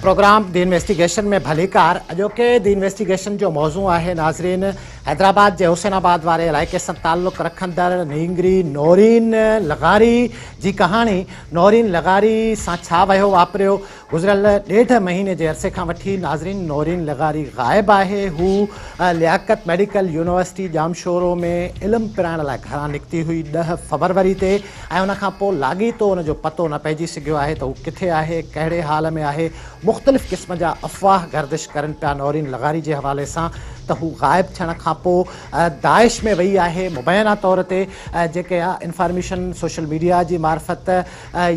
Programme दी investigation में भलीकार अॼोके दी investigation जो मौज़ू आहे नाज़रीन हैदराबाद जे हुसैनाबाद वारे इलाइक़े सां ताल्लुक़ रखंदड़ नींगरी नौरीन लगारी जी कहाणी। नौरीन लगारी सां छा वयो वापरियो गुज़िरियल 1.5 महीने जे अरसे खां वठी नाज़रीन नौरीन लगारी गायब आहे। हू लियाकत मेडिकल यूनिवर्सिटी जामशोरो में इल्मु पिराइण लाइ घरां निकिती हुई 10 फरवरी ते ऐं उन खां पोइ लाॻीतो उनजो पतो न पइजी सघियो आहे त हू किथे आहे, कहिड़े हाल में आहे। मुख़्तलिफ़ क़िस्म जा अफ़वाह गर्दिश करनि पिया नौरीन लगारी जे हवाले सां त हू गायब थियण खां पोइ दाइश में वई आहे। मुबैना तौर ते जेके आहे इंफॉर्मेशन सोशल मीडिया जी मार्फत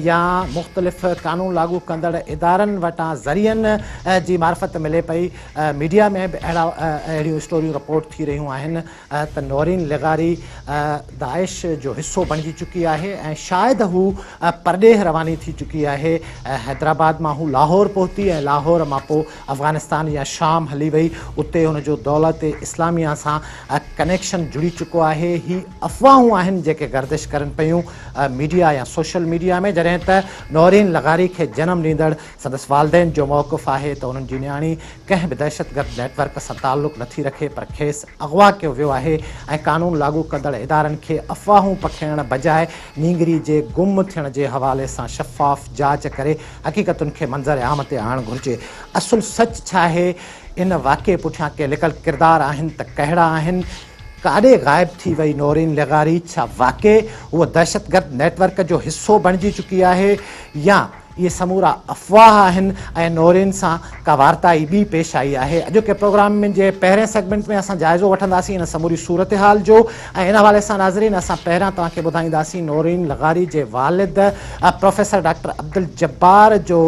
या मुख़्तलिफ़ कानून लागू कंदड़ इदारनि वटां ज़रियनि जी मार्फत मिले पई। मीडिया में बि अहिड़ियूं स्टोरियूं रिपोर्ट थी रहियूं आहिनि त नौरीन लगारी दाइश जो हिसो बणिजी चुकी आहे ऐं शायदि हू परॾेह रवानी थी चुकी आहे। हैदराबाद मां हू लाहौर पहुती ऐं लाहौर मां पोइ अफ़गानिस्तान या शाम हली वई। उते हुनजो दौलत इस्लामिया सां कनेक्शन जुड़ी चुको आहे। ही अफ़वाहूं आहिनि जेके गर्दिश करनि पियूं मीडिया या सोशल मीडिया में, जॾहिं त नौरीन लगारी खे जनमु ॾींदड़ संदसि वालदेन जो मौक़िफ़ आहे त उन्हनि जी नियाणी कंहिं बि दहशतगर्द नेटवर्क सां ताल्लुक़ नथी रखे पर खेसि अगवा कयो वियो आहे ऐं कानून लागू कंदड़ इदारनि खे अफ़वाहूं पखिड़ण बजाए नींगरी जे गुम थियण जे हवाले सां शफ़ाफ़ जांच करे हक़ीक़तुनि खे मंज़र आम ते आणणु घुरिजे। असुलु सच छा आहे, इन वाक़े पुठियां के लिकल किरदार आहिनि त कहिड़ा आहिनि, काॾे गायब थी वई नौरीन लगारी? छा वाक़े उहा दहशतगर्द नेटवर्क जो हिसो बणिजी चुकी आहे या इहे समूरा अफ़वाह आहिनि ऐं नौरीन सां का वार्ता ई ॿी पेश आई आहे? अॼोके प्रोग्राम में जे पहिरें सेगमेंट में असां जाइज़ो वठंदासीं इन समूरी सूरत हाल जो ऐं इन हवाले सां नाज़रीन असां पहिरियां तव्हांखे ॿुधाईंदासीं नौरीन लगारी जे वालिद प्रोफेसर डॉक्टर अब्दुल जब्बार जो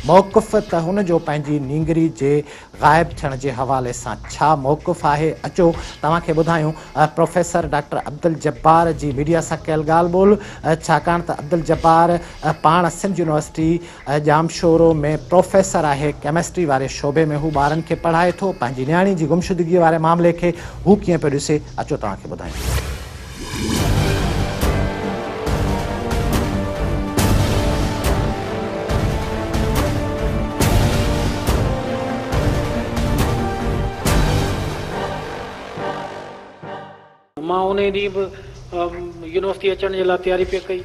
मौक़िफ़ त हुनजो पंहिंजी नींगरी जे गायब थियण जे हवाले सां छा मौक़िफ़ आहे। अचो तव्हांखे ॿुधायूं प्रोफेसर डॉक्टर अब्दुल जब्बार जी मीडिया सां कयल ॻाल्हि ॿोल, छाकाणि त अब्दुल जब्बार पाण सिंध यूनिवर्सिटी जामशोरो में प्रोफेसर आहे। केमिस्ट्री वारे शोबे में हू ॿारनि खे पढ़ाए थो। पंहिंजी नियाणी जी गुमशुदगी वारे मामले खे हू कीअं पियो ॾिसे, अचो तव्हांखे ॿुधायूं। मां उन ॾींहुं बि यूनिवर्सिटी अचण जे लाइ तयारी पई कई,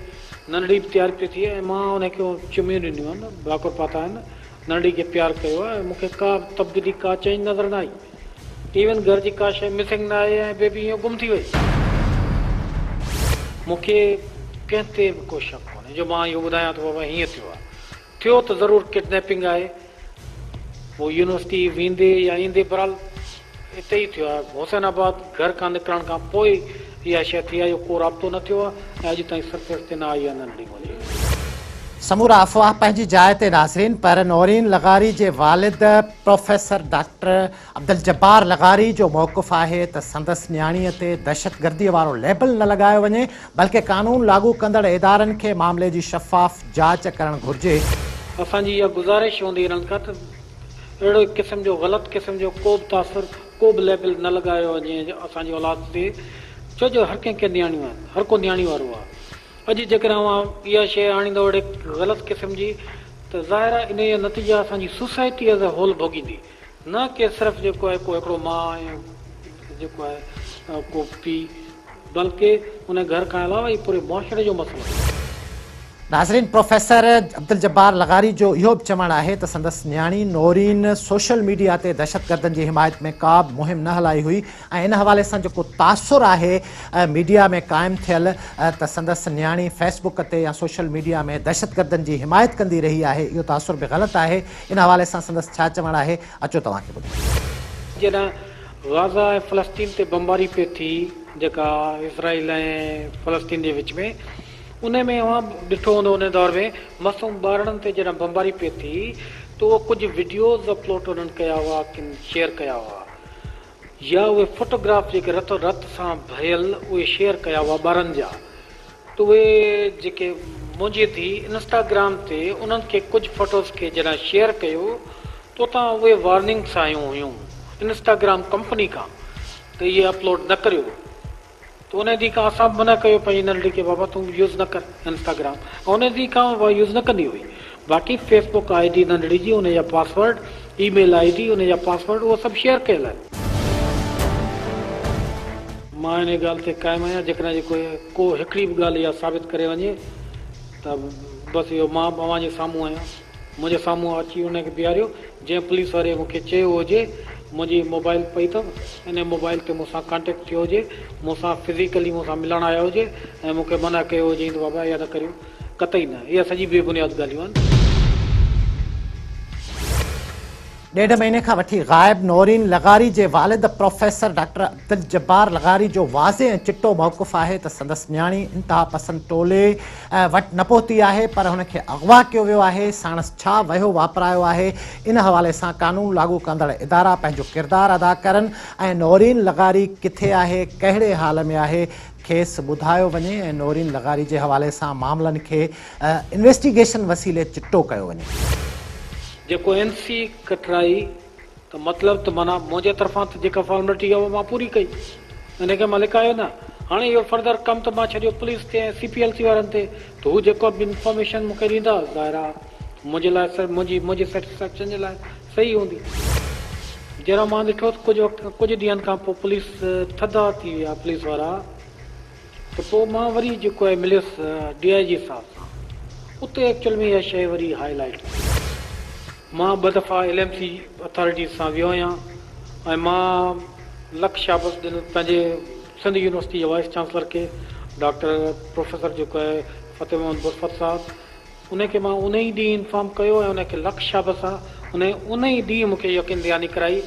नंढड़ी बि तयारी पई थी ऐं मां उनखे चुमियूं ॾिनियूं आहिनि, भाकुर पाता आहिनि, नंढड़ी खे प्यारु कयो आहे ऐं मूंखे का तब्दीली का चेंज नज़र न आई। इवन घर जी का शइ मिसिंग न आहे ऐं बेबी ईअं गुम थी वई। मूंखे कंहिं ते बि को शक कोन्हे जो मां इहो ॿुधायां थो बाबा हीअं थियो त ज़रूरु किडनैपिंग आहे। पोइ यूनिवर्सिटी वेंदे या ईंदे बहरहाल हिते ई थियो आहे। हुसैनाबाद घर खां निकिरण खां पोइ इहा शइ थी आहे, को राब्तो न थियो आहे ऐं अॼु ताईं सरफेस ते न आई आहे नंढड़ी मुंहिंजी। समूरा अफ़वाह पंहिंजी जाइ ते नाज़रीन, पर नौरीन लगारी जे वालिद प्रोफेसर डॉक्टर अब्दुल जब्बार लगारी जो मौक़िफ़ आहे त संदसि नियाणीअ ते दहशतगर्दीअ वारो लेबल न लॻायो वञे बल्कि कानून लागू कंदड़ इदारनि खे मामले जी शफ़ाफ़ जांच करणु घुरिजे। असांजी इहा गुज़ारिश हूंदी इन्हनि खां त अहिड़े क़िस्म जो ग़लति क़िस्म जो को बि तासुर को बि लेबल न लॻायो वञे असांजी औलाद ते, छो जो हर कंहिंखे नियाणियूं आहिनि, हर को नियाणी वारो आहे। अॼु जेकर इहा शइ आणींदो अहिड़े ग़लति क़िस्म जी त ज़ाहिर आहे इन जो नतीजा असांजी सोसाइटी एज़ अ होल भोगींदी, न कि सिर्फ़ु जेको आहे को हिकिड़ो माउ ऐं जेको आहे को पीउ, बल्कि उन घर खां अलावा ई पूरे मुआशरे जो मसइलो आहे। नाज़रीन, प्रोफेसर अब्दुल जब्बार लगारी जो इहो बि चवणु आहे त संदसि नियाणी नौरीन सोशल मीडिया ते दहशतगर्दनि जी हिमायत में का बि मुहिम न हलाई हुई ऐं इन हवाले सां जेको तासुर आहे मीडिया में क़ाइमु थियल त संदसि नियाणी फेसबुक ते या सोशल मीडिया में दहशतगर्दनि जी हिमायत कंदी रही आहे, इहो तासुर बि ग़लति आहे। इन हवाले सां संदसि छा चवणु आहे, अचो तव्हांखे ॿुधायो। जॾहिं गाज़ा ऐं फ़लस्तीन ते बमबारी पई थी, जेका इसराइल ऐं फ़लस्तीन जे विच में, उन में ॾिठो हूंदो उन दौर में मासूम ॿारनि ते जॾहिं बमबारी पई थी त उहो कुझु वीडियोज़ अपलोड उन्हनि कया हुआ, शेयर कया हुआ, या उहे फोटोग्राफ जेके रतो रत सां भरियल उहे शेयर कया हुआ ॿारनि जा। त उहे जेके मुंहिंजी थी इंस्टाग्राम ते उन्हनि खे कुझु फोटोज़ खे जॾहिं शेयर कयो त उतां उहे वार्निंग्स आयूं हुयूं इंस्टाग्राम कंपनी खां त इहे अपलोड न करियो। तो उन ॾींहं खां असां मना कयो पंहिंजी नंढड़ी खे बाबा तूं यूज़ न कर इंस्टाग्राम, उन ॾींहं खां उहा यूज़ न कंदी हुई। बाक़ी फेसबुक ID नंढड़ी जी उन जा पासवर्ड, ईमेल ID उन जा पासवर्ड उहो सभु शेयर कयल आहे। मां इन ॻाल्हि ते क़ाइमु आहियां, जेकॾहिं को हिकिड़ी बि ॻाल्हि इहा साबित करे वञे त बसि इहो मां अव्हां जे साम्हूं आहियां, मुंहिंजे साम्हूं अची उनखे बीहारियो। जंहिं पुलिस वारे मूंखे चयो हुजे मुंहिंजी मोबाइल पई अथव, इन मोबाइल ते मूंसां कॉन्टेक्ट थियो हुजे, मूंसां फिज़िकली मूंसां मिलणु आया हुजे ऐं मूंखे मना कयो हुजे त बाबा इहा न करियो, कतई न, इहा सॼी बेबुनियाद ॻाल्हियूं आहिनि। 1.5 महीने खां वठी ग़ाइब नौरीन लगारी जे वालिद प्रोफेसर डॉक्टर अब्दुल जब्बार लगारी जो वाज़े ऐं चिट्टो मौक़िफ़ आहे त संदसि न्याणी इंतिहा पसंद टोले वटि न पहुती आहे, पर हुनखे अगवा कयो वियो आहे। साणसि छा वहियो वापरायो आहे, इन हवाले सां कानून लागू कंदड़ इदारा पंहिंजो किरदारु अदा करनि ऐं नौरीन लगारी किथे आहे, कहिड़े हाल में आहे, खेसि ॿुधायो वञे ऐं नौरीन लगारी जे हवाले सां मामलनि खे इन्वेस्टिगेशन वसीले चिट्टो कयो वञे। जेको NC कटराई त मतिलबु त माना मुंहिंजे तरफ़ां त जेका फॉर्मेलिटी आहे उहा मां पूरी कई, इनखे मां लिकायो न। हाणे इहो फर्दर कमु त मां छॾियो पुलिस ते ऐं CPLC वारनि ते, त हू जेको बि इंफॉर्मेशन मूंखे ॾींदा ज़ाहिर आहे मुंहिंजे लाइ मुंहिंजी सेटिस्फेक्शन जे लाइ सही हूंदी। जहिड़ा मां ॾिठो कुझु ॾींहंनि खां पोइ पुलिस थधा थी विया पुलिस वारा, त पोइ मां वरी जेको आहे मिलियुसि DIG साहब सां, उते एक्चुअल में इहा शइ वरी हाईलाइट। मां 2 दफ़ा LMC अथॉरिटीज़ सां वियो आहियां ऐं मां लख शाबस ॾिनो पंहिंजे सिंध यूनिवर्सिटी जे वाइस चांसलर खे, डॉक्टर प्रोफेसर जेको आहे फ़तेह मोहम्मद बुरफ़त साहब, उनखे मां उन ई ॾींहुं इंफॉर्म कयो ऐं उनखे लख शाबस आहे। उन ई ॾींहुं मूंखे यकीन दयानी कराई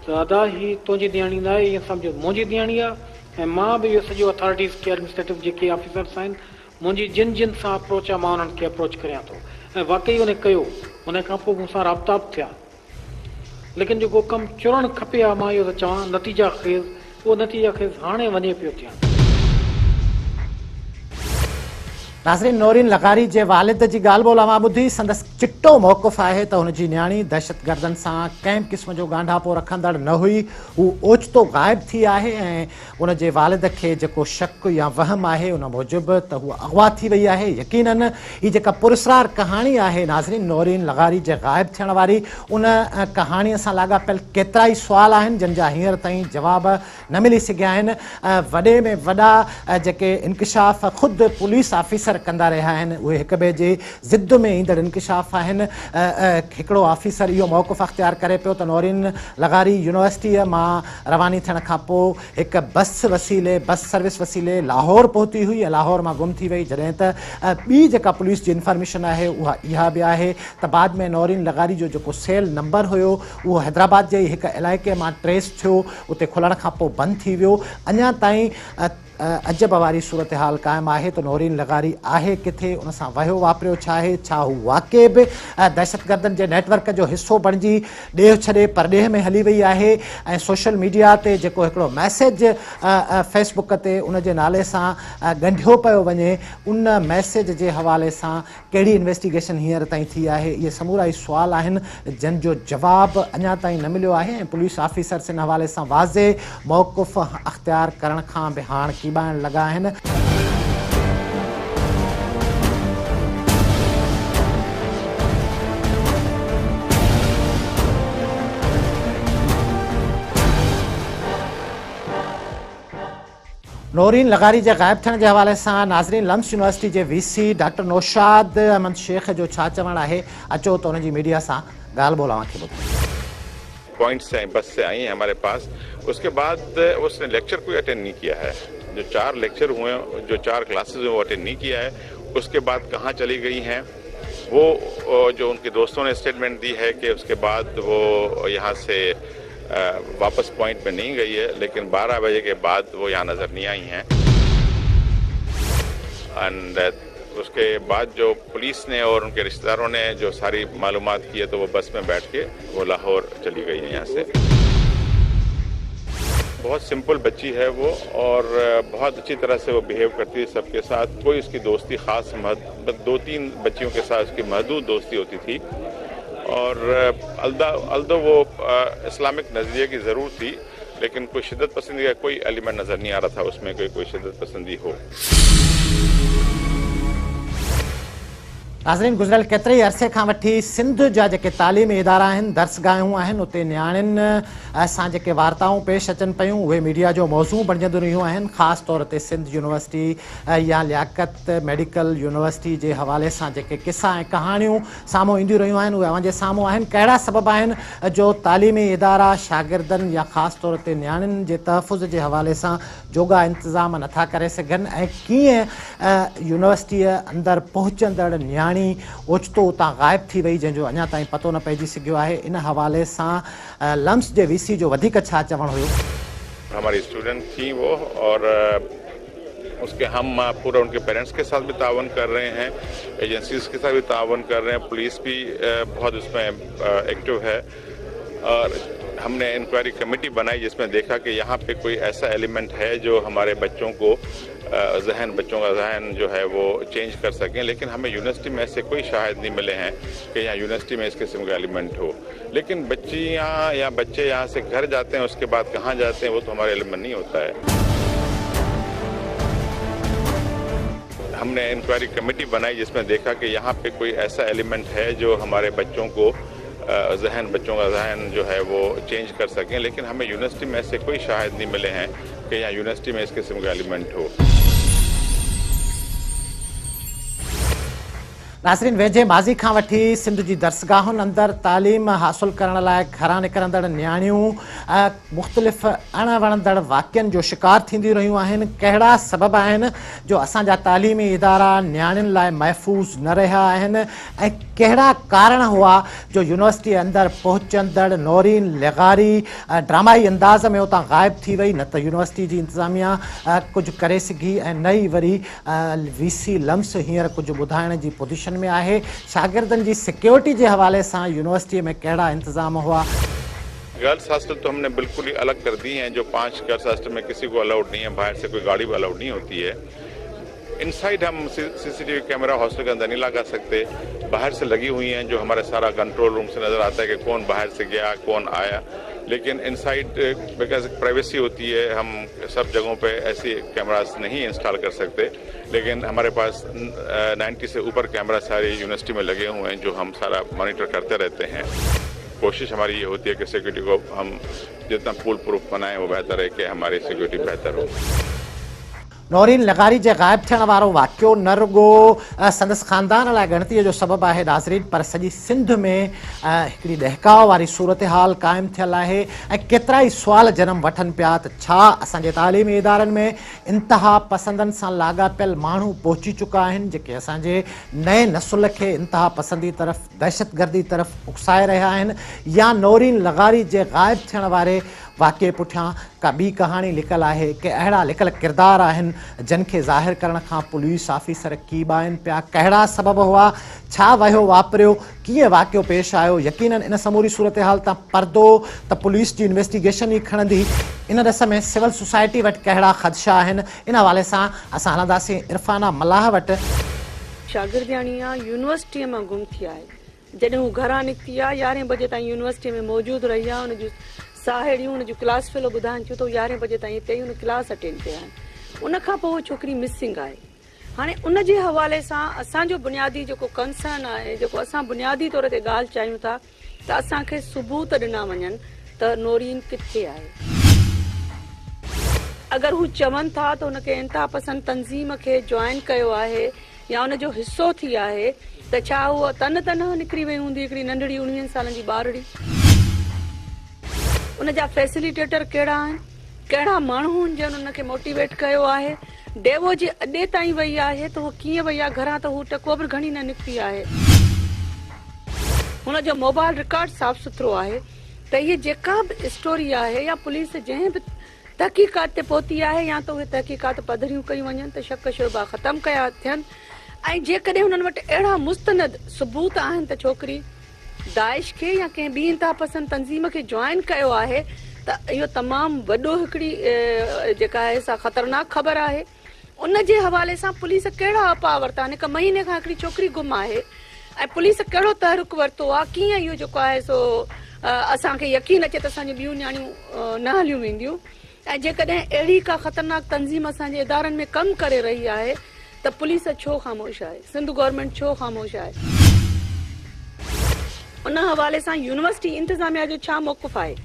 त अदा ही तुंहिंजी न्याणी न आहे, ईअं सम्झो मुंहिंजी न्याणी आहे। ऐं मां बि इहो सॼो अथॉरिटीज़ के एडमिनिस्ट्रेटिव जेके ऑफिसर्स आहिनि मुंहिंजी जिन सां अप्रोच आहे मां उन्हनि खे अप्रोच करियां थो ऐं वाक़ई उन कयो। उन खां पोइ मूंसां राब्ता बि थिया, लेकिन जेको कमु चुरणु खपे आहे मां इहो त चवां नतीजा ख़ेज़, उहो नतीजा ख़ेज़ हाणे वञे पियो थिया। नाज़रीन, नौरीन लगारी जे वालिद जी ॻाल्हि ॿोल मां ॿुधी। संदसि चिट्टो मौक़िफ़ आहे त हुनजी न्याणी दहशतगर्दनि सां कंहिं क़िस्म जो ॻांढापो रखंदड़ न हुई, हू ओचितो ग़ाइब थी आहे ऐं उन जे वालिद खे जेको शक या वहम आहे उन मूजिबि त हूअ अगवा थी वई आहे। यकीनन हीअ जेका पुरस्रार कहाणी आहे नाज़रीन नौरीन लगारी जे ग़ाइब थियण वारी, उन कहाणीअ सां लाॻापियल केतिरा ई सुवाल आहिनि जिन जा हींअर ताईं जवाब न मिली सघिया आहिनि। वॾे में वॾा जेके इंकिशाफ़ ख़ुदि पुलिस ऑफिसर कंदा रहिया आहिनि, उहे हिक ॿिए जे ज़िद में ईंदड़ इंकिशाफ़ आहिनि। हिकिड़ो ऑफिसर इहो मौक़िफ़ अख़्तियार करे पियो त नौरीन लगारी यूनिवर्सिटीअ मां रवानी थियण खां पोइ हिकु बस सर्विस वसीले लाहौर पहुती हुई ऐं लाहौर मां गुम थी वई, जॾहिं त ॿी जेका पुलिस जी इंफॉर्मेशन आहे उहा इहा बि आहे त बाद में नौरीन लगारी जो जेको सेल नंबर हुयो उहो हैदराबाद जे हिकु इलाइक़े मां ट्रेस थियो, उते खुलण खां पोइ बंदि थी वियो। अञा ताईं अजब वारी सूरत हाल क़ाइमु आहे त नौरीन लगारी आहे किथे, उन सां वहियो वापरियो छा आहे, छा हू वाक़ई बि दहशतगर्दनि जे नेटवर्क जो हिसो बणिजी ॾेह छॾे परॾेह में हली वई आहे। ऐं सोशल मीडिया ते जेको हिकिड़ो मैसेज फेसबुक ते उन जे नाले सां ॻंढियो पियो वञे, उन मैसेज जे हवाले सां कहिड़ी इन्वेस्टिगेशन हींअर ताईं थी आहे, इहे समूरा ई सुवाल आहिनि जिन जो जवाबु अञा ताईं न मिलियो आहे। ऐं पुलिस ऑफिसर्स इन हवाले सां वाज़े मौक़िफ़ अख़्तियार करण खां बि हाणे कीबाइण लॻा आहिनि। नौरीन लगारी जे ग़ाइब थियण जे हवाले सां नाज़रीन लम्स यूनिवर्सिटी जे VC डॉक्टर नौशाद अहमद शेख जो छा चवणु आहे, अचो त उनजी मीडिया सां ॻाल्हि ॿोल खे ॿुधायो। पॉइंट्स से बस से आई हमारे पास, उसके बाद उसने लेक्चर कोई अटेंड नहीं किया है। जो 4 लेक्चर हुए, जो 4 क्लासेस हुए वो अटेंड नहीं किया है। उसके बाद कहाँ चली गई हैं वो जो उनके दोस्तों ने स्टेटमेंट दी है कि उसके बाद वो यहाँ से वापस पॉइंट पे नहीं गई है, लेकिन 12 बजे के बाद वो यहाँ नज़र नहीं आई हैं। एंड उसके बाद जो पुलिस ने और उनके रिश्तेदारों ने जो सारी मालूमात की है, तो वो बस में बैठ के वो लाहौर चली गई है यहाँ से। बहुत सिंपल बच्ची है वो और बहुत अच्छी तरह से वो बिहेव करती है सबके साथ। कोई उसकी दोस्ती ख़ास 2-3 बच्चियों के साथ उसकी महदूद दोस्ती होती थी और अल्दो वो इस्लामिक नज़रिए की ज़रूर थी, लेकिन कोई शिद्दत पसंदी का कोई एलिमेंट नज़र नहीं आ रहा था उसमें कोई शिद्दत पसंदी हो। नाज़रीन, गुज़िरियल केतिरे ई अरसे खां वठी सिंध जा जेके तालीमी इदारा आहिनि, दर्सगाहूं आहिनि, उते नियाणियुनि सां जेके वार्ताऊं पेश अचनि पियूं उहे मीडिया जो मौज़ू बणिजंदियूं रहियूं आहिनि। ख़ासि तौर ते सिंध यूनिवर्सिटी या लियाकत मेडिकल यूनिवर्सिटी जे हवाले सां जेके किसा ऐं कहाणियूं साम्हूं ईंदियूं रहियूं आहिनि उहे अव्हांजे साम्हूं आहिनि। कहिड़ा सबब आहिनि जो तालीमी इदारा शागिर्दनि या ख़ासि तौर ते नियाणियुनि जे तहफ़ुज़ जे हवाले सां जोगा इंतज़ाम नथा करे सघनि ऐं कीअं यूनिवर्सिटीअ अंदरि पहुचंदड़ नियाणी ओचितो उतां ग़ाइब थी वई जंहिंजो अञा ताईं पतो न पइजी सघियो आहे। इन हवाले सां लम्स जे वीसी जो वधीक छा चवणु हुयो? हमारी स्टूडेंट थी वो, और उसके हम पूरा उनके पेरेंट्स के साथ भी तावन कर रहे हैं, एजेंसीज के साथ भी तावन कर रहे हैं, पुलिस भी बहुत उसमें एक्टिव है। और हमने इंक्वायरी कमेटी बनाई जिसमें देखा कि यहाँ पे कोई ऐसा एलिमेंट है जो हमारे बच्चों का जहन जो है वो चेंज कर सकें, लेकिन हमें यूनिवर्सिटी में ऐसे कोई शाहिद नहीं मिले हैं कि यहाँ यूनिवर्सिटी में इस किस्म का एलिमेंट हो। लेकिन बच्चियाँ या बच्चे यहाँ से घर जाते हैं, उसके बाद कहाँ जाते हैं वो तो हमारे इल्म में नहीं होता है। हमने इंक्वायरी कमेटी बनाई जिसमें देखा कि यहाँ पे कोई ऐसा एलिमेंट है जो हमारे बच्चों का जहन जो है वो चेंज कर सकें, लेकिन हमें यूनिवर्सिटी में ऐसे कोई शाहिद नहीं मिले हैं कि यहाँ यूनिवर्सिटी में इस किस्म का एलिमेंट हो। नाज़रीन, वेझे माज़ी खां वठी सिंध जी दर्सगाहुनि अंदरि तालीम हासिल करण लाइ घरां निकिरंदड़ नियाणियूं मुख़्तलिफ़ अणवणंदड़ वाक़ियनि जो शिकार थींदियूं रहियूं आहिनि। कहिड़ा सबब आहिनि जो असांजा तालीमी इदारा नियाणियुनि लाइ महफ़ूज़ न रहिया आहिनि ऐं कहिड़ा कारण हुआ जो यूनिवर्सिटी अंदरि पहुचंदड़ नौरीन लिगारी ड्रामाई अंदाज़ में उतां ग़ाइब थी वई? न त यूनिवर्सिटी जी इंतिज़ामिया कुझु करे सघी ऐं न ई वरी वीसी लम्स हींअर कुझु ॿुधाइण जी पोज़ीशन में आहे। शागिर्दनि जी सिक्योरिटी जे हवाले सां यूनिवर्सिटी में कहिड़ा इंतज़ाम हुआ? गर्ल्स हॉस्टल तो हमने बिल्कुल ही अलग कर दी हैं। जो 5 गर्ल्स हॉस्टल में किसी को अलाउड नहीं है, बाहर से कोई गाड़ी भी अलाउड नहीं होती है। इनसाइड हम सीसीटीवी कैमरा हॉस्टल के अंदर नहीं लगा सकते, बाहर से लगी हुई हैं जो हमारे सारा कंट्रोल रूम से नज़र आता है कि कौन बाहर से गया कौन आया। लेकिन इनसाइड बिकॉज प्राइवेसी होती है, हम सब जगहों पे ऐसी कैमरास नहीं इंस्टॉल कर सकते, लेकिन हमारे पास 90 से ऊपर कैमरा सारी यूनिवर्सिटी में लगे हुए हैं जो हम सारा मॉनिटर करते रहते हैं। कोशिश हमारी ये होती है कि सिक्योरिटी को हम जितना फुल प्रूफ बनाएं वो बेहतर है कि हमारी सिक्योरिटी बेहतर हो। नौरीन लगारी जे ग़ाइब थियण वारो वाक़ियो न रुगो संदसि ख़ानदान लाइ ॻणतीअ जो सबबु आहे नाज़रीन, पर सॼी सिंध में हिकिड़ी ॾहकाव वारी सूरत हाल क़ाइमु थियल आहे ऐं केतिरा ई सुवाल जनम वठनि पिया त छा असांजे तालीमी इदारनि में इंतिहा पसंदनि सां लाॻापियल माण्हू पहुची चुका आहिनि जेके असांजे नए नसुल खे इंतिहा पसंदी तरफ़ दहशतगर्दी तरफ़ उकसाए रहिया आहिनि, या नौरीन लगारी जे ग़ाइब थियण वारे वाक़े पुठियां का ॿी कहाणी लिकल आहे कि अहिड़ा लिकल किरदार आहिनि जिन खे ज़ाहिर करण खां पुलिस ऑफिसर कीबाइनि पिया। कहिड़ा सबब हुआ, छा वहियो वापरियो, कीअं वाक़ियो पेश आयो? यकीनन इन समूरी सूरत हाल तां परदो त पुलिस जी इन्वेस्टिगेशन ई खणंदी। इन ॾिस में सिविल सोसाइटी वटि कहिड़ा ख़दशा आहिनि, इन हवाले सां असां हलंदासीं इरफाना मलाह वटि। शागिर्दियाणिया यूनिवर्सिटीअ मां गुम थी आहे। जॾहिं हू घरां निकिती आहे 11 बजे ताईं यूनिवर्सिटी में मौजूदु रही आहे। हुनजूं साहेड़ियूं हुनजूं क्लास फेलो ॿुधाइनि थियूं त 11 बजे ताईं हिते ई हुन क्लास अटेंड कया आहिनि। उन खां पोइ उहा छोकिरी मिसिंग आहे। हाणे उन जे हवाले सां असांजो बुनियादी जेको कंसर्न आहे, जेको असां बुनियादी तौर ते ॻाल्हि चाहियूं था त असांखे सबूत ॾिना वञनि त नौरीन किथे आहे। अगरि हू चवनि था त हुनखे इंतिहा पसंद तंज़ीम खे जॉइन कयो आहे या हुनजो हिसो थी आहे त छा उहा तन निकिरी वई हूंदी हिकिड़ी नंढड़ी 19 सालनि जी ॿारड़ी? उनजा फैसिलिटेटर कहिड़ा आहिनि, कहिड़ा माण्हू आहिनि जिन उनखे मोटिवेट कयो आहे? डेवो जे अॾे ताईं वई आहे त हू कीअं वई आहे घरां? त हू टको बि घणी न निकिती आहे। हुनजो मोबाइल रिकॉर्ड साफ़ सुथरो आहे त इहे जेका बि स्टोरी आहे या पुलिस जंहिं बि तहक़ीक़ात ते पहुती आहे या त उहे तहक़ीक़ात पधरियूं कयूं वञनि त शक शुबा ख़तमु कया थियनि। ऐं जेकॾहिं हुननि वटि अहिड़ा मुस्तनद सबूत आहिनि त छोकिरी दाइश खे या कंहिं ॿी इंतिहा पसंद तंज़ीम खे जॉइन कयो आहे त इहो तमामु वॾो हिकिड़ी जेका आहे सा ख़तरनाक ख़बर आहे। उन जे हवाले सां पुलिस कहिड़ा अपा वरिता? हिकु महीने खां हिकिड़ी छोकिरी गुम आहे ऐं पुलिस कहिड़ो तहरुक वरितो आहे? कीअं इहो जेको आहे सो असांखे यकीन अचे त असांजी ॿियूं नियाणियूं न हलियूं वेंदियूं? ऐं जेकॾहिं अहिड़ी का ख़तरनाक तंज़ीम असांजे इदारनि में कमु करे रही आहे त पुलिस छो ख़ामोश आहे, सिंध गवर्नमेंट छो ख़ामोश आहे। उन हवाले सां यूनिवर्सिटी इंतिज़ामिया जो छा मौक़िफ़ आहे,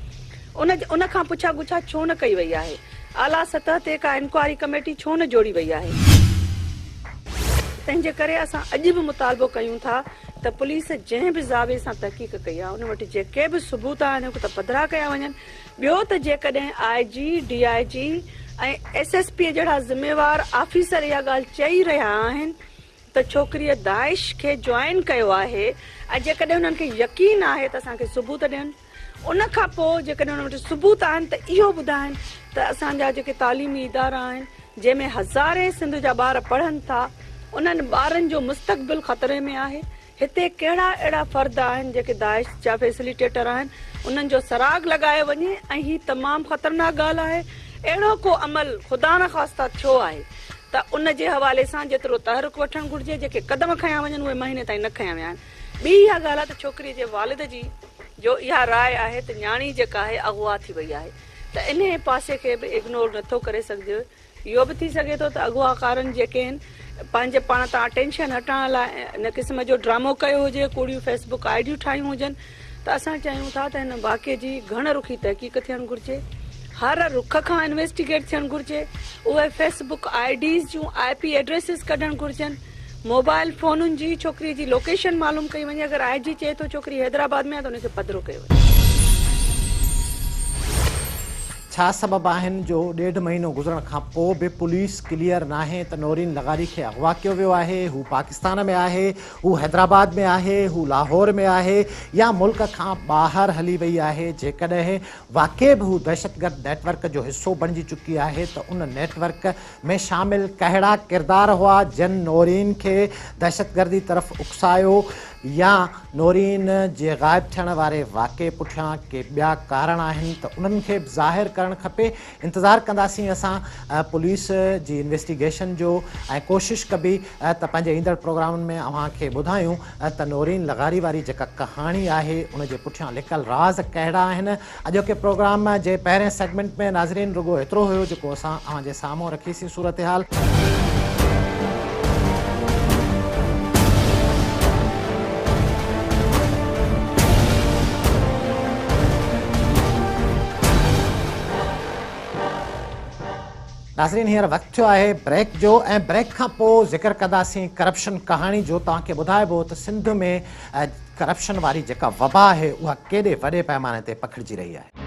उन खां पुछा गुछा छो न कई वई आहे, आला सतह ते का इंक्वायरी कमेटी छो न जोड़ी वई आहे। तंहिंजे करे असां अॼु बि मुतालबो कयूं था त पुलिस जंहिं बि ज़ावे सां तहक़ीक़ कई आहे उन वटि जेके बि सबूत आहिनि त पधरा कया वञनि। ॿियो त जेकॾहिं IG, DIG ऐं SSP जहिड़ा ज़िम्मेवार ऑफिसर इहा ॻाल्हि चई रहिया आहिनि त छोकिरीअ दाइश खे जॉइन कयो आहे ऐं जेकॾहिं उन्हनि खे यकीन आहे त असांखे सबूत ॾियनि। उन खां पोइ जेकॾहिं उन वटि सबूत आहिनि त इहो ॿुधाइनि त असांजा जेके तालीमी इदारा आहिनि जंहिंमें हज़ारे सिंध जा ॿार पढ़नि था उन्हनि ॿारनि जो मुस्तक़बिल ख़तरे में आहे। हिते कहिड़ा अहिड़ा फ़र्द आहिनि जेके दाइश जा फैसिलिटेटर आहिनि, उन्हनि जो सराग लॻायो वञे ऐं हीअ तमामु ख़तरनाक ॻाल्हि आहे। अहिड़ो को अमल ख़ुदा न ख़ास्ता थियो आहे त उन जे हवाले सां जेतिरो तहरुक वठणु घुरिजे, जेके क़दम खयां वञनि उहे महीने ताईं न खयां विया आहिनि। ॿी इहा ॻाल्हि आहे त छोकिरीअ जे वालिद जी जो इहा राय आहे त न्याणी जेका आहे अगवा थी वई आहे, त इन पासे खे बि इग्नोर नथो करे सघिजे। इहो बि थी सघे थो त अगवाकारनि जेके आहिनि पंहिंजे पाण तां टेंशन हटाइण लाइ इन क़िस्म जो ड्रामो कयो हुजे, कूड़ियूं फेसबुक आइडियूं ठाहियूं हुजनि, त असां चाहियूं था त हिन वाक़े जी घण रुखी तहक़ीक़ थियणु घुरिजे, हर रुख खां इन्वेस्टिगेट थियणु घुरिजे। उहे फेसबुक IDs जूं IP एड्रेसिस कढणु घुरिजनि, मोबाइल फ़ोनुनि जी छोकिरीअ जी लोकेशन मालूम कई वञे। अगरि IG चए थो छोकिरी हैदराबाद में आहे त उनखे पधिरो कयो वञे। छा सबब आहिनि जो 1.5 महीनो गुज़रण खां पोइ बि पुलिस क्लियर नाहे त नौरीन लगारी खे अगवा कयो वियो आहे, हू पाकिस्तान में आहे, हू हैदराबाद में आहे, हू लाहौर में आहे या मुल्क खां ॿाहिरि हली वई आहे। जेकॾहिं वाक़ई बि हू दहशतगर्द नेटवर्क जो हिसो बणिजी चुकी आहे त उन नेटवर्क में शामिल कहिड़ा किरदार हुआ जिन नौरीन खे दहशतगर्दी तरफ़ उकसायो, या नौरीन जे ग़ाइब थियण वारे वाक़े पुठियां के ॿिया कारण आहिनि त उन्हनि खे ज़ाहिर करणु खपे। इंतज़ारु कंदासीं असां पुलिस जी इन्वेस्टिगेशन जो ऐं कोशिशि कबी त पंहिंजे ईंदड़ प्रोग्रामनि में अव्हांखे ॿुधायूं त नौरीन लगारी वारी जेका कहाणी आहे उन जे पुठियां लिकल राज़ कहिड़ा आहिनि। अॼोके प्रोग्राम जे पहिरें सेगमेंट में नाज़रीन रुॻो एतिरो हुयो जेको असां अव्हांजे साम्हूं रखीसीं सूरत हाल। नाज़रीन हींअर वक़्तु थियो आहे ब्रेक जो ऐं ब्रेक खां पोइ ज़िक्र कंदासीं करप्शन कहाणी जो। तव्हांखे ॿुधाइबो त सिंध में करप्शन वारी जेका वबा आहे उहा केॾे वॾे पैमाने ते पखिड़िजी रही आहे।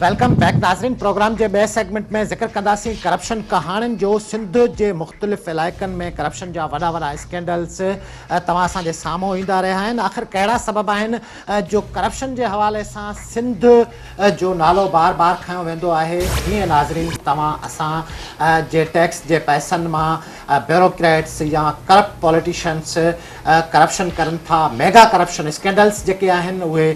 वेलकम बैक नाज़रीन। प्रोग्राम के बे सेगमेंट में जिक्र कंदासीं करप्शन कहाणियुनि जो। सिंध के मुख़्तलिफ़ इलाइक़नि में करप्शन जा वॾा वॾा स्कैंडल्स तव्हां असांजे साम्हूं ईंदा रहिया आहिनि। आख़िर कहिड़ा सबब आहिनि जो करप्शन के हवाले सां सिंध जो नालो बार बार खयो वेंदो आहे। हीअं नाज़रीन तव्हां असां जे टैक्स के पैसनि मां ब्यूरोक्रेट्स या करप्ट पॉलिटिशियंस करप्शन करनि था। मेगा करप्शन स्कैंडल्स जेके आहिनि उहे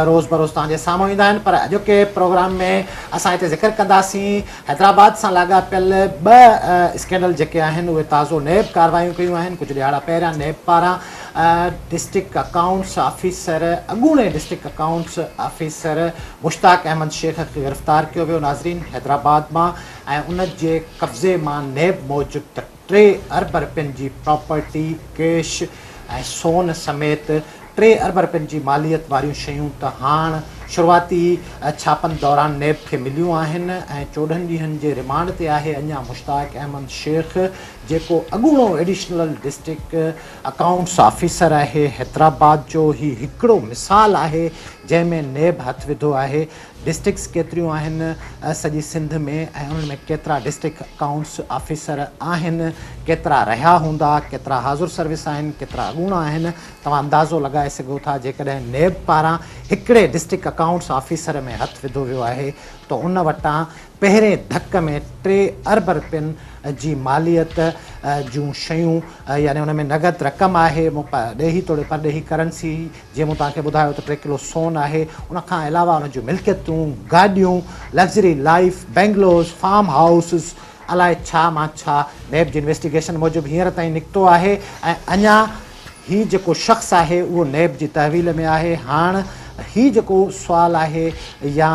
रोज़ बरोज़ तव्हांजे साम्हूं ईंदा आहिनि। पर अॼोके प्रोग्राम में असां हिते ज़िक्र कंदासीं हैदराबाद सां लाॻापियल ॿ स्कैंडल जेके आहिनि उहे ताज़ो नैब कार्रवायूं कयूं आहिनि। कुझु ॾियारा पहिरियां नैब पारां डिस्ट्रिक्ट अकाउंट्स ऑफिसर अॻूणे district accounts officer Mushtaq Ahmad Sheikh खे गिरफ़्तार कयो वियो नाज़रीन हैदराबाद मां। ऐं उन जे कब्ज़े मां नैब मौजूदु 3 अरब रुपयनि जी प्रॉपर्टी, कैश ऐं सोन समेत 3 अरब रुपयनि जी मालियत वारियूं शयूं त हाणे शुरूआती छापनि दौरान नेब खे मिलियूं आहिनि ऐं 14 ॾींहंनि जे रिमांड ते आहे अञा मुश्ताक अहमद शेख, जेको अॻूणो एडिशनल डिस्ट्रिक्ट अकाउंट्स ऑफिसर आहे हैदराबाद जो। ही हिकिड़ो मिसाल आहे जंहिंमें नेब हथु विधो आहे। डिस्ट्रिक्ट्स केतिरियूं आहिनि सॼी सिंध में ऐं उन्हनि में केतिरा डिस्ट्रिक्ट अकाउंट्स ऑफिसर आहिनि, केतिरा रहिया हूंदा, केतिरा हाज़ुर सर्विस आहिनि, केतिरा अॻूणा आहिनि, तव्हां अंदाज़ो लॻाए सघो था। जेकॾहिं नेब पारां हिकिड़े डिस्ट्रिक्ट अकाउंट्स ऑफिसर में हथु विधो वियो आहे त उन वटां पहिरें धक में 3 अरब रुपयनि जी मालियत जूं शयूं, यानी उन में नगद रक़म आहे, ॾेही तोड़े परॾेही करंसी, जीअं मूं तव्हांखे ॿुधायो त 3 किलो सोन आहे। उनखां अलावा उन जूं मिल्कियतूं, गाॾियूं, लग्ज़री लाइफ, बेंगलोर्स, फार्म हाउसिस, अलाए छा मां छा। नेब जी इन्वेस्टिगेशन मूजिबि हींअर ताईं निकितो आहे ऐं अञा ही जेको शख़्स आहे उहो नेब जी तहवील में आहे। हाणे ही जेको सुवालु आहे या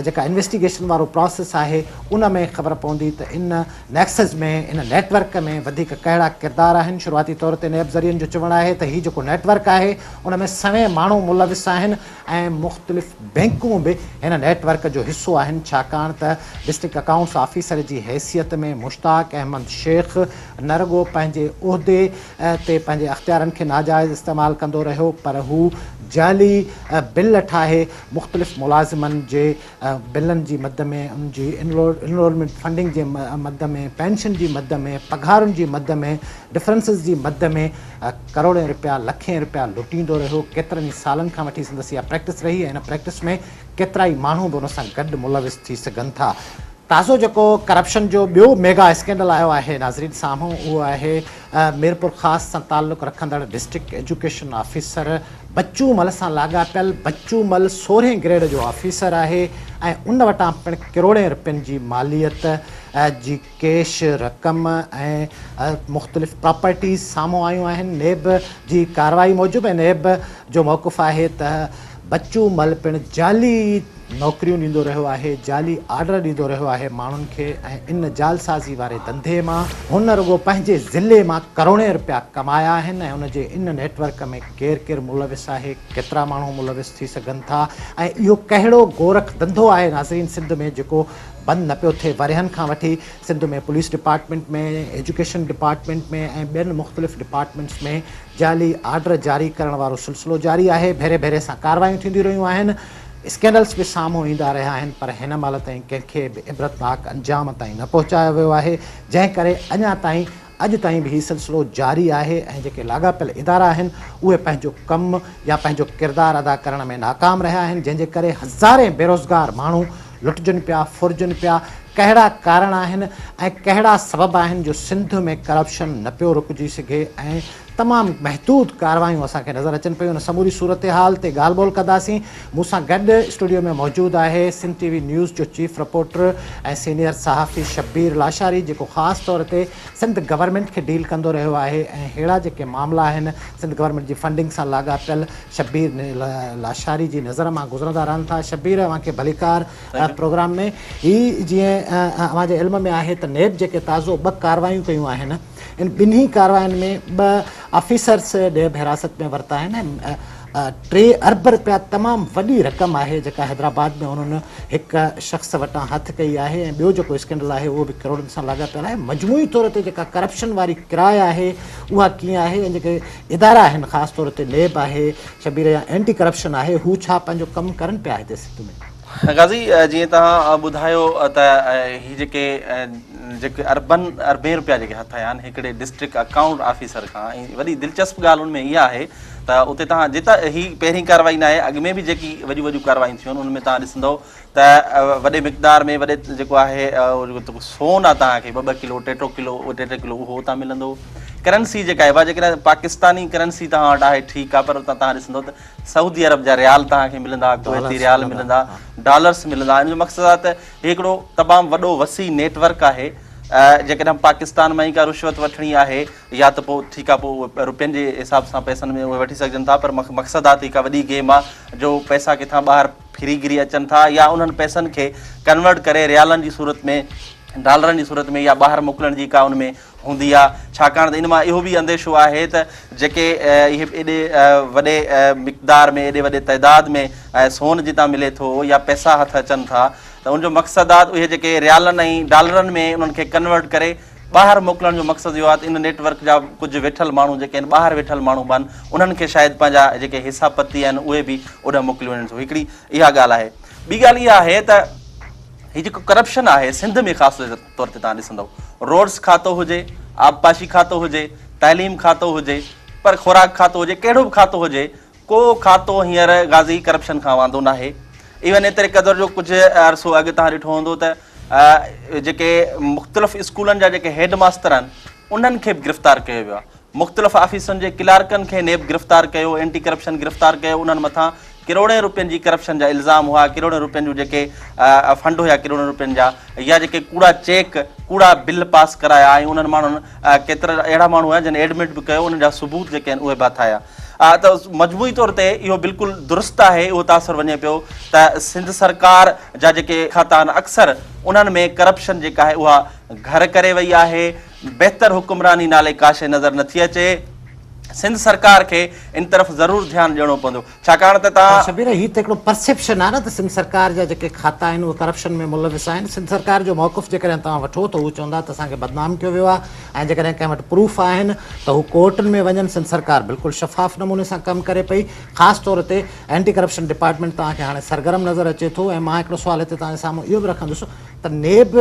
जेका इन्वेस्टिगेशन वारो प्रोसेस आहे उन में ख़बर पवंदी त इन नेक्सस में, इन नेटवर्क में वधीक कहिड़ा किरदार आहिनि। शुरूआती तौर ते नेब ज़रियनि जो चवणु आहे त हीउ जेको नेटवर्क आहे उन में सवें माण्हू मुलविस आहिनि ऐं मुख़्तलिफ़ बैंकूं बि हिन नेटवर्क जो हिसो आहिनि, छाकाणि त डिस्ट्रिक्ट अकाउंट्स ऑफिसर जी हैसियत में मुश्ताक अहमद शेख न रुॻो पंहिंजे उहिदे ते पंहिंजे अख़्तियारनि खे नाजाइज़ इस्तेमालु कंदो रहियो, पर हू जाली बिल ठाहे मुख़्तलिफ़ मुलाज़िमनि जे बिलनि जी मद में, उनजी इनरोलमेंट फंडिंग जे मद में, पेंशन जी मद में, पघारुनि जी मद में, डिफरेंसिस जी मद में करोड़ें रुपया, लखें रुपया लुटींदो रहियो। केतिरनि ई सालनि खां वठी संदसि इहा प्रैक्टिस रही ऐं हिन प्रैक्टिस में केतिरा ई माण्हू बि उन सां गॾु मुलविस थी सघनि था। ताज़ो जेको करप्शन जो ॿियो मेगा स्कैंडल आयो आहे नाज़रीन साम्हूं, उहो आहे मीरपुर ख़ासि सां ताल्लुक़ रखंदड़ डिस्ट्रिक्ट एजुकेशन ऑफिसर बच्चू मल सां लाॻापियल। बच्चू मल 16हें ग्रेड जो ऑफिसर आहे ऐं उन वटां पिणु करोड़ें रुपयनि जी मालियत जी कैश रक़म ऐं मुख़्तलिफ़ प्रॉपर्टीज़ साम्हूं आयूं आहिनि। नेब जी कार्रवाई मूजिबि ऐं नेब जो मौक़िफ़ आहे त बच्चू मल पिणु जाली नौकरियूं ॾींदो रहियो आहे, जाली आर्डर ॾींदो रहियो आहे माण्हुनि खे ऐं इन जालसाज़ी वारे धंधे मां हुन रुॻो पंहिंजे ज़िले मां करोड़ें रुपया कमाया आहिनि ऐं उनजे इन नेटवर्क में केरु केरु मुलविस आहे, केतिरा माण्हू मुलविस थी सघनि था ऐं इहो कहिड़ो गोरख धंधो आहे नाज़रीन सिंध में जेको बंदि न पियो थिए। वरियनि खां वठी सिंध में पुलिस डिपार्टमेंट में, एजुकेशन डिपार्टमेंट में ऐं ॿियनि मुख़्तलिफ़ डिपार्टमेंट्स में जाली आर्डर जारी करण वारो सिलसिलो जारी आहे। भेरे भेरे सां कार्रवायूं थींदियूं रहियूं आहिनि, स्कैंडल्स बि साम्हूं ईंदा रहिया आहिनि, पर हिन महिल ताईं कंहिंखे बि इबरतनाक अंजाम ताईं न पहुचायो वियो आहे, जंहिं करे अञा ताईं अॼु ताईं बि हीउ सिलसिलो जारी आहे ऐं जेके लाॻापियल इदारा आहिनि उहे पंहिंजो कमु या पंहिंजो किरदारु अदा करण में नाकाम रहिया आहिनि, जंहिंजे करे हज़ारे बेरोज़गार माण्हू लुटजनि पिया, फुरजनि पिया। कहिड़ा कारण आहिनि ऐं कहिड़ा सबब आहिनि जो सिंध में करप्शन न पियो रुकिजी सघे ऐं तमामु महदूद कार्रवायूं असांखे नज़र अचनि पियूं। उन समूरी सूरत हाल ते ॻाल्हि ॿोल कंदासीं। मूंसां गॾु स्टूडियो में मौजूदु आहे सिंध टीवी न्यूज़ जो चीफ रिपोर्टर ऐं सीनियर सहाफ़ी शब्बीर लाशारी, जेको ख़ासि तौर ते सिंध गवर्नमेंट खे डील कंदो रहियो आहे ऐं अहिड़ा जेके मामला आहिनि सिंध गवर्नमेंट जी फंडिंग सां लाॻापियल शब्बीर लाशारी जी नज़र मां गुज़रंदा रहनि था। शब्बीर, अव्हांखे भलीकार प्रोग्राम में। ही जीअं अव्हांजे इल्म में आहे त नेब जेके ताज़ो 2 कार्रवायूं कयूं आहिनि, इन ॿिन्ही कार्रवायुनि में 2 ऑफिसर्स नेब हिरासत में वरिता आहिनि। 3 अरब रुपया तमामु वॾी रक़म आहे जेका हैदराबाद में उन्हनि हिकु शख़्स वटां हथु कई आहे ऐं ॿियो जेको स्कैंडल आहे उहो बि करोड़नि सां लाॻापियल आहे। मजमूई तौर ते जेका करप्शन वारी किराए आहे उहा कीअं आहे ऐं जेके इदारा आहिनि ख़ासि तौर ते नेब आहे, शबीर या एंटी करप्शन आहे, हू छा पंहिंजो कमु करनि पिया हिते सिंध में? गाज़ी, जीअं तव्हां ॿुधायो त ही जेके अरबें रुपया जेके हथ आया आहिनि हिकिड़े डिस्ट्रिक्ट अकाउंट ऑफिसर खां, ऐं वॾी दिलचस्प ॻाल्हि उनमें इहा आहे त उते तव्हां जितां ही पहिरीं कार्रवाई न आहे, अॻु में बि जेकी वॾियूं कार्रवायूं थियूं आहिनि उनमें तव्हां ॾिसंदव त वॾे मिक़दार में वॾे जेको आहे सोन आहे तव्हांखे 2-2 किलो 3-3 किलो उहो उतां मिलंदो। करंसी जेका आहे जेकॾहिं पाकिस्तानी करंसी तव्हां वटि आहे ठीकु आहे, पर उतां तव्हां ॾिसंदव त सऊदी अरब जा रियाल तव्हांखे मिलंदा, कुवैती रियाल मिलंदा, डॉलर्स मिलंदा। इन जो मक़सदु आहे त हिकिड़ो तमामु वॾो वसी नेटवर्क आहे। जेकॾहिं पाकिस्तान मां ई का रुश्वत वठणी आहे या त पोइ ठीकु आहे, पोइ रुपयनि जे हिसाब सां पैसनि में उहे वठी सघजनि था, पर मक़सदु आहे त हिकु वॾी गेम आहे जो पैसा किथां ॿाहिरि फिरी गिरी अचनि था या उन्हनि पैसनि खे कन्वर्ट करे रियालनि जी सूरत में डॉलरनि जी सूरत में या ॿाहिरि मोकिलण जी का उनमें हूंदी आहे। छाकाणि त इन मां इहो बि अंदेशो आहे त जेके इहे एॾे वॾे मिक़दार में एॾे वॾे तइदाद में सोन जितां मिले थो या पैसा हथ अचनि था त उनजो मक़सदु आहे उहे जेके रियालनि ऐं डॉलरनि में उन्हनि खे कन्वर्ट करे ॿाहिरि मोकिलण जो मक़सदु इहो आहे त इन नेटवर्क जा कुझु वेठल माण्हू जेके आहिनि ॿाहिरि वेठल माण्हू बि आहिनि उन्हनि खे शायदि पंहिंजा जेके हिसा पती आहिनि उहे बि ओॾां मोकिलियूं वञनि थियूं। हिकिड़ी इहा ॻाल्हि आहे। ॿी ॻाल्हि इहा आहे त हीउ जेको करप्शन आहे सिंध में ख़ासि तौर ते तव्हां ॾिसंदव, रोड्स खातो हुजे, आबपाशी खातो हुजे, तइलीम खातो हुजे, पर खुराक खातो हुजे, कहिड़ो बि खातो हुजे, को खातो हींअर गाज़ी करप्शन खां वांदो न आहे। इवन एतिरे क़दुरु जो कुझु अरसो अॻु तव्हां ॾिठो हूंदो त जेके मुख़्तलिफ़ स्कूलनि जा जेके हेड मास्टर आहिनि उन्हनि खे बि गिरफ़्तार कयो वियो आहे। मुख़्तलिफ़ ऑफिसनि जे क्लार्कनि खे नेब गिरफ़्तार कयो, एंटी करप्शन गिरफ़्तार कयो। उन्हनि मथां करोड़े रुपयनि जी करप्शन जा इल्ज़ाम हुआ, करोड़े रुपयनि जूं जेके फंड हुया करोड़े रुपयनि जा, या जेके कूड़ा चेक कूड़ा बिल पास कराया ऐं उन्हनि माण्हुनि केतिरा अहिड़ा माण्हू आहिनि जिन एडमिट बि कयो, उन्हनि जा सबूत जेके आहिनि उहे बि हथाया। त मजमूई तौर ते इहो बिल्कुलु दुरुस्त आहे। इहो तासुरु वञे पियो त सिंध सरकार जा जेके खाता आहिनि अक्सर उन्हनि में करप्शन जेका आहे उहा घर करे वई आहे। बहितर हुकुमरानी नाले का शइ नज़र नथी अचे। सिंध सरकार खे इन तरफ़ ज़रूरु ध्यानु ॾियणो पवंदो, छाकाणि त तव्हां शबीर ही त हिकिड़ो परसेप्शन आहे न त सिंध सरकार जा जेके खाता आहिनि उहे करप्शन में मुलविस आहिनि। सिंध सरकार जो मौक़िफ़ जेकॾहिं तव्हां वठो त हू चवंदा त असांखे बदनाम कयो वियो आहे, ऐं जेकॾहिं कंहिं वटि प्रूफ आहिनि त हू कोर्टनि में वञनि। सिंध सरकार बिल्कुलु शफ़ाफ़ नमूने सां कमु करे पई। ख़ासि तौर ते एंटी करप्शन डिपार्टमेंट तव्हांखे हाणे सरगर्म नज़र अचे थो। ऐं मां हिकिड़ो सुवालु हिते तव्हांजे साम्हूं इहो बि रखंदुसि त नेब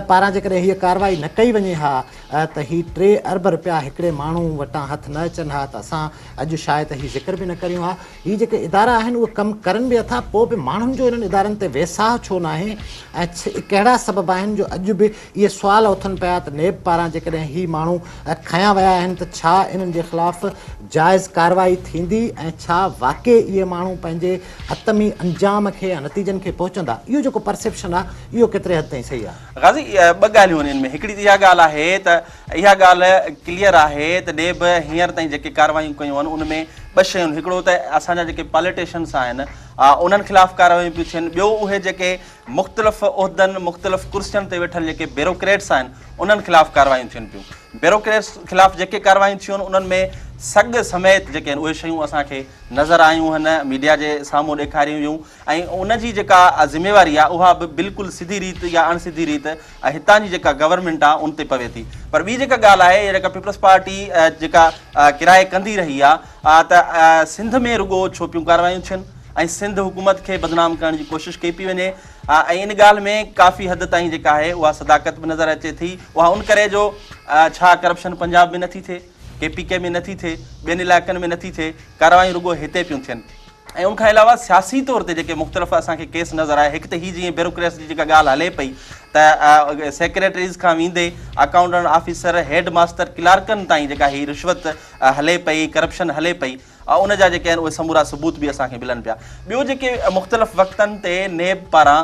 पारां जेकॾहिं हीअ कार्रवाई न कई वञे हा त ही 3 अरब रुपया हिकिड़े माण्हू वटां हथु न अचनि हा त असां अॼु शायदि हीउ ज़िक्र बि न करियूं हा। हीअ जेके इदारा आहिनि उहे कमु करनि बि अथा, पोइ बि माण्हुनि जो इन्हनि इदारनि ते वेसाह छो न आहे, ऐं कहिड़ा सबब आहिनि जो अॼु बि इहे सुवाल उथनि पिया त नेब पारां जेकॾहिं हीअ माण्हू खयां विया आहिनि त छा इन्हनि जे ख़िलाफ़ जाइज़ कार्रवाई थींदी, ऐं छा वाक़ई इहे माण्हू पंहिंजे हतमी अंजाम खे या नतीजनि खे पहुचंदा। इहो जेको परसेप्शन आहे इहो केतिरे हद ताईं सही आहे? गाज़ी ॿ ॻाल्हियूं आहिनि इनमें। हिकिड़ी त इहा ॻाल्हि आहे त इहा ॻाल्हि क्लियर आहे त नेब हींअर ताईं जेके कार्रवायूं कयूं आहिनि उनमें ॿ शयूं। हिकिड़ो त असांजा जेके पॉलिटिशियन्स आहिनि उन्हनि ख़िलाफ़ कार्रवायूं पियूं थियनि। ॿियो उहे जेके मुख़्तलिफ़ उहिदनि मुख़्तलिफ़ कुर्सियुनि ते वेठल जेके ब्यूरोक्रेट्स आहिनि उन्हनि ख़िलाफ़ कार्रवायूं थियनि पियूं। ब्यूरोक्रेट्स ख़िलाफ़ जेके कार्रवायूं थियूं आहिनि उन्हनि में सग समेत जेके आहिनि उहे शयूं असांखे नज़र आयूं आहिनि, मीडिया जे साम्हूं ॾेखारियूं हुयूं, ऐं उनजी जेका ज़िमेवारी आहे उहा बि बिल्कुलु सिधी रीति या अणसिधी रीति हितां जी जेका गवर्नमेंट आहे उन ते पवे थी। पर ॿी जेका ॻाल्हि आहे जेका पीपल्स पार्टी जेका किराए कंदी रही आहे त सिंध में रुॻो छो पियूं कार्रवायूं थियनि ऐं सिंध हुकूमत खे बदनाम करण जी कोशिशि कई पई वञे। ऐं इन ॻाल्हि में काफ़ी हद ताईं जेका आहे उहा सदाकत बि नज़र अचे थी। उहा उन करे जो छा करप्शन पंजाब में नथी थिए, KPK में नथी थिए, ॿियनि इलाइक़नि में नथी थिए, कार्रवायूं रुॻो हिते पियूं थियनि। ऐं उनखां अलावा सियासी तौर ते जेके मुख़्तलिफ़ असांखे केस नज़र आया, हिकु त हीअ जीअं ब्यूरोक्रेट्स जी जेका ॻाल्हि हले पई त सेक्रेटरीज़ खां वेंदे अकाउंटेंट ऑफिसर, हेड मास्टर, क्लार्कनि ताईं जेका हीअ रिश्वत हले पई, करप्शन हले पई, उन जा जेके आहिनि उहे समूरा सबूत बि असांखे मिलनि पिया। ॿियो जेके मुख़्तलिफ़ वक़्तनि ते नेब पारां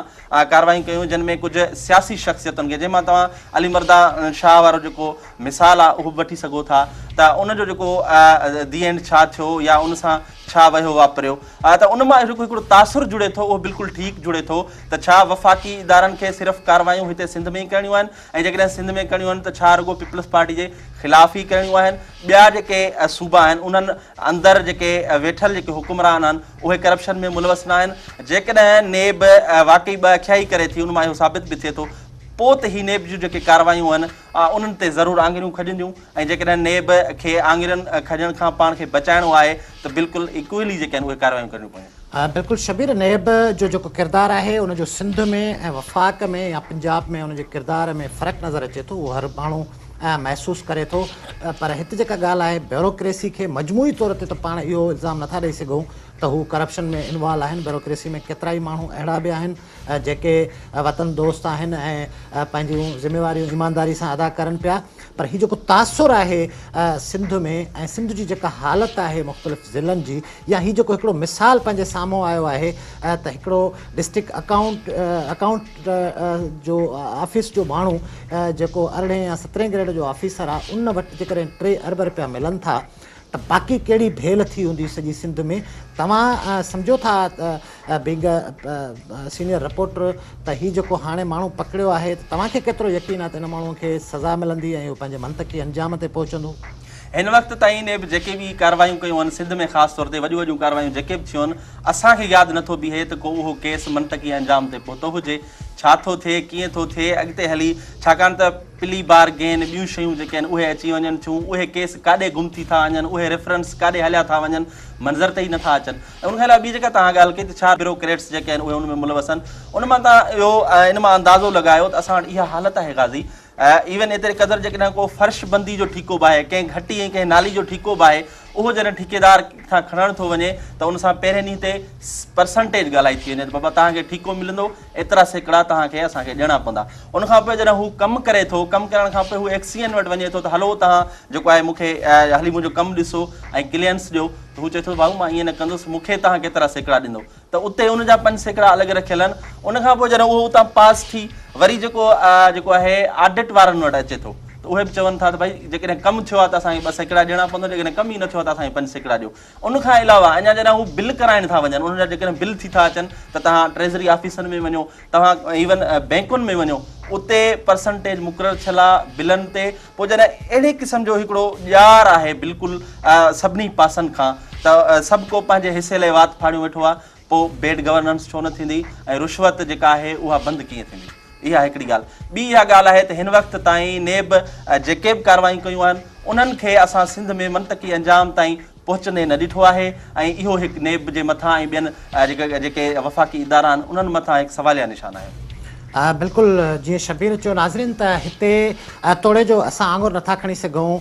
कार्रवायूं कयूं जिन में कुझु सियासी शख़्सियतुनि खे, जंहिंमां तव्हां अली मर्दा शाह वारो जेको मिसाल आहे उहो वठी सघो था त उनजो जेको दी एंड छा थियो या उन सां छा वियो वापरियो, त उन मां जेको हिकिड़ो तासुरु जुड़े थो उहो बिल्कुलु ठीकु जुड़े थो त छा वफ़ाक़ी इदारनि खे सिर्फ़ु कार्रवायूं हिते सिंध में ई करणियूं आहिनि, ऐं जेकॾहिं सिंध में करणियूं आहिनि त छा रुॻो पीपल्स पार्टी जे ख़िलाफ़ ई करणियूं आहिनि। ॿिया जेके सूबा आहिनि उन्हनि अंदरि जेके वेठल जेके हुकुमरान आहिनि उहे करप्शन में मुलवस न आहिनि। जेकॾहिं नेब वाक़ई ॿ अखियाई करे थी, उन मां इहो साबित बि थिए थो, पोइ त ही नेब जूं जेके कार्रवायूं आहिनि उन्हनि ते ज़रूरु आङिरियूं खॼंदियूं, ऐं जेकॾहिं नेब खे आङिरियुनि खॼण खां पाण खे बचाइणो आहे त बिल्कुलु इक्वली जेके आहिनि उहे कार्रवायूं करणियूं पवंदियूं। बिल्कुलु शबीर, नेब जो जेको किरदारु आहे उनजो सिंध में ऐं वफ़ाक़ में या पंजाब में उनजे किरदार में फ़र्क़ु नज़र अचे थो, उहो हर माण्हू महसूसु करे थो। पर हिते जेका ॻाल्हि आहे ब्यूरोक्रेसी खे मजमूई तौर ते त पाण इहो इल्ज़ाम नथा ॾेई सघूं त हू करप्शन में इन्वॉल्व आहिनि। ब्यूरोक्रेसी में केतिरा ई माण्हू अहिड़ा बि आहिनि जेके वतन दोस्त आहिनि ऐं पंहिंजूं ज़िमेवारियूं ईमानदारी सां अदा करनि पिया। पर हीउ जेको तासुरु आहे सिंध में ऐं सिंध जी जेका हालत आहे मुख़्तलिफ़ ज़िलनि जी, या हीउ जेको हिकिड़ो मिसाल पंहिंजे साम्हूं आयो आहे त हिकिड़ो डिस्ट्रिक्ट अकाउंट जो ऑफिस जो माण्हू जेको 18 या 17 ग्रेड जो ऑफिसर आहे, उन वटि जेकॾहिं 3 अरब रुपया मिलनि था त बाक़ी कहिड़ी भेल थी हूंदी सॼी सिंध में तव्हां सम्झो था बिग सीनियर रिपोर्टर त हीउ जेको हाणे माण्हू पकड़ियो आहे त तव्हांखे केतिरो यकीन आहे त हिन माण्हूअ खे सज़ा मिलंदी ऐं इहो पंहिंजे मंतकी अंजाम ते पहुचंदो? हिन वक़्तु ताईं ने बि जेके बि कार्रवायूं कयूं आहिनि सिंध में ख़ासि तौर ते वॾियूं वॾियूं कार्रवायूं जेके बि थियूं आहिनि असांखे यादि नथो बीहे त को उहो केस मंतकी अंजाम ते पहुतो हुजे। छा थो थिए कीअं थो थिए अॻिते हली, छाकाणि त पिली बार गेन ॿियूं शयूं जेके आहिनि उहे अची वञनि थियूं, उहे केस काॾे गुम थी था वञनि, उहे रेफरेंस काॾे हलिया था वञनि, मंज़र ते ई नथा अचनि। ऐं उनखां अलावा ॿी जेका तव्हां ॻाल्हि कई त छा ब्यूरोक्रेट्स जेके आहिनि उहे उन में मुलवस आहिनि, उन मां तव्हां इहो इन मां अंदाज़ो लॻायो त असां वटि इहा हालत आहे गाज़ी इवन एतिरे क़दुरु जेकॾहिं को फर्श बंदी जो ठीको बि आहे, कंहिं घटी ऐं कंहिं नाली जो ठीको बि आहे, उहो जॾहिं ठेकेदार खां खणणु थो वञे त उन सां पहिरें ॾींहं ते परसेंटेज ॻाल्हाई थी वञे त बाबा तव्हांखे ठीको मिलंदो, एतिरा सैकड़ा तव्हांखे असांखे ॾियणा पवंदा। उनखां पोइ जॾहिं हू कमु करे थो, कमु करण खां पोइ हू एक्सीएन वटि वञे थो त हलो तव्हां जेको आहे मूंखे हली मुंहिंजो कमु ॾिसो ऐं क्लियरेंस ॾियो, त हू चए थो भाऊ मां ईअं न कंदुसि, मूंखे तव्हां केतिरा सैकड़ा ॾींदो, त उते उनजा 5 सैकड़ा अलॻि रखियल आहिनि। उनखां पोइ जॾहिं उहो उतां पास थी वरी जेको आहे ऑडिट वारनि वटि अचे थो त उहे बि चवनि था त भई जेकॾहिं कमु थियो आहे त असांखे 2 सैकड़ा ॾियणा पवंदो, जेकॾहिं कमु ई न थियो आहे त असांखे 5 सैकड़ा ॾियो। उनखां अलावा अञा जॾहिं हू बिल कराइण था वञनि, उनजा जेकॾहिं बिल थी था अचनि त तव्हां ट्रेज़री ऑफिसनि में वञो, तव्हां इवन बैंकुनि में वञो, उते परसेंटेज मुक़ररु थियल आहे बिलनि ते। पोइ जॾहिं अहिड़े क़िस्म जो हिकिड़ो ॼार आहे बिल्कुलु सभिनी पासनि खां त सभु को पंहिंजे हिसे लाइ वात फाड़ियूं वेठो आहे, पोइ बेड गवर्नेंस छो न थींदी ऐं रिश्वत जेका आहे उहा बंदि कीअं थींदी? इहा हिकिड़ी ॻाल्हि। ॿी इहा ॻाल्हि आहे त हिन वक़्तु ताईं नेब जेके बि कार्रवाई कयूं आहिनि उन्हनि खे असां सिंध में मंतकी अंजाम ताईं पहुचंदे न ॾिठो आहे ऐं इहो हिकु नेब जे मथां ऐं ॿियनि जेके वफ़ाक़ी इदारा आहिनि उन्हनि मथां हिकु सवालिया निशान आहे। बिल्कुलु जीअं शबीर चयो नाज़रीन त हिते तोड़े जो असां आङुर नथा खणी सघूं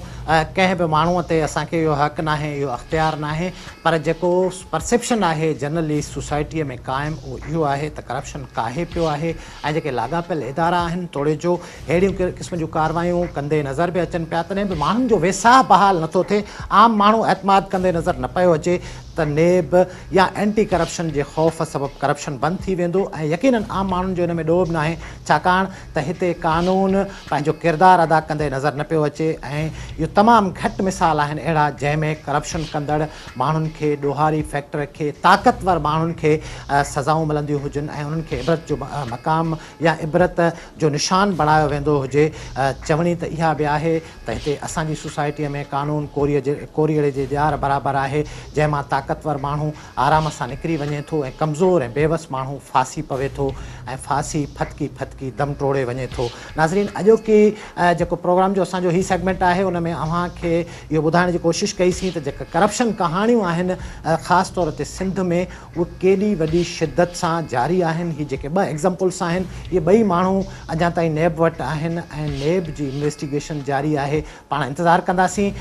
कंहिं बि माण्हूअ ते, असांखे इहो हक़ न आहे, इहो अख़्तियार न आहे, पर जेको परसेप्शन आहे जनरली सोसाइटीअ में क़ाइमु उहो इहो आहे त करप्शन काहे पियो आहे ऐं जेके लाॻापियल इदारा आहिनि तोड़े जो अहिड़ियूं क़िस्म जूं कार्रवायूं कंदे नज़र बि अचनि पिया, तॾहिं बि माण्हुनि जो वेसाह बहाल नथो थिए, आम माण्हू एतमाद कंदे नज़र न पियो अचे त नेब या एंटी करप्शन जे ख़ौफ़ सबबु करप्शन बंदि थी वेंदो। ऐं यकीनन आम माण्हुनि जो हिन में ॾोह बि न आहे, छाकाणि त हिते कानून पंहिंजो किरदारु अदा कंदे नज़र न पियो अचे ऐं इहो तमामु घटि मिसाल आहिनि अहिड़ा जंहिंमें करप्शन कंदड़ माण्हुनि खे, ॾोहारी फैक्टर खे, ताक़तवर माण्हुनि खे सज़ाऊं मिलंदियूं हुजनि ऐं उन्हनि खे इबरत जो मक़ाम या इबरत जो निशान बणायो वेंदो हुजे। चवणी त इहा बि आहे त हिते असांजी सोसाइटीअ में कानून कोरीअड़े जे ॼार बराबरि आहे, जंहिंमां ताक़तवर माण्हू आराम सां निकिरी वञे थो ऐं कमज़ोर ऐं बेवस माण्हू फांसी पवे थो ऐं फांसी फटकी फटकी दम टोड़े वञे थो। नाज़रीन अॼोकी जेको प्रोग्राम जो असांजो ही सेगमेंट आहे उन में अव्हांखे इहो ॿुधाइण जी कोशिशि कईसीं त जेका करप्शन कहाणियूं आहिनि ख़ासि तौर ते सिंध में उहे केॾी वॾी शिदत सां जारी आहिनि। हीअ जेके 2 एग्ज़ाम्पल्स आहिनि, इहे 2 माण्हू अञा ताईं नेब वटि आहिनि ऐं नेब जी इन्वेस्टिगेशन जारी आहे। पाण इंतज़ारु कंदासीं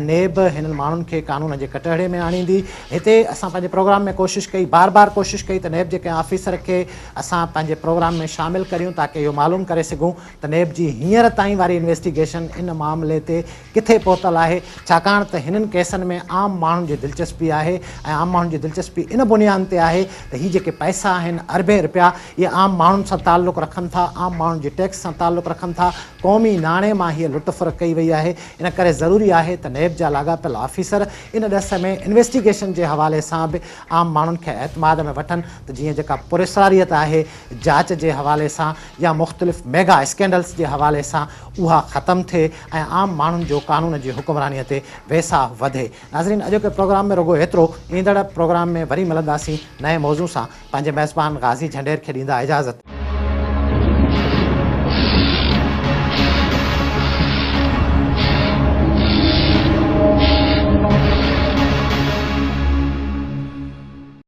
नेब हिननि माण्हुनि खे कानून जे कटहरे में आणींदी। हिते असां पंहिंजे प्रोग्राम में कोशिशि कई, बार बार कोशिशि कई त नेब जे कंहिं ऑफिसर खे असां पंहिंजे प्रोग्राम में शामिलु करियूं ताकी इहो मालूम करे सघूं त नेब जी हींअर ताईं वारी इन्वेस्टिगेशन इन मामले ते किथे पहुतल आहे, छाकाणि त हिननि केसनि में आम माण्हुनि जी दिलचस्पी आहे ऐं आम माण्हुनि जी दिलचस्पी इन बुनियाद ते आहे त हीअ जेके पैसा आहिनि अरबे रुपया इहे आम माण्हुनि सां ताल्लुक़ु रखनि था, आम माण्हुनि जी टैक्स सां ताल्लुक़ु रखनि था, क़ौमी नाणे मां हीअ लुटफ़ुर कई वई आहे। इन करे ज़रूरी आहे त नेब जा लाॻापियल ऑफिसर इन ॾस में इन्वेस्टिगेशन जे हवाले सां बि आम माण्हुनि खे एतमाद में वठनि त जीअं जेका पुलिसवारियत आहे जांच जे हवाले सां या मुख़्तलिफ़ मेगा स्कैंडल्स जे हवाले सां उहा ख़तमु थिए ऐं आम माण्हुनि जो कानून जी हुकुमरानीअ ते वेसाह वधे। नाज़रीन अॼोके प्रोग्राम में रुगो एतिरो, ईंदड़ प्रोग्राम में वरी मिलंदासीं नए मौज़ू सां। पंहिंजे मेज़बान गाज़ी झंडेर खे ॾींदा इजाज़त।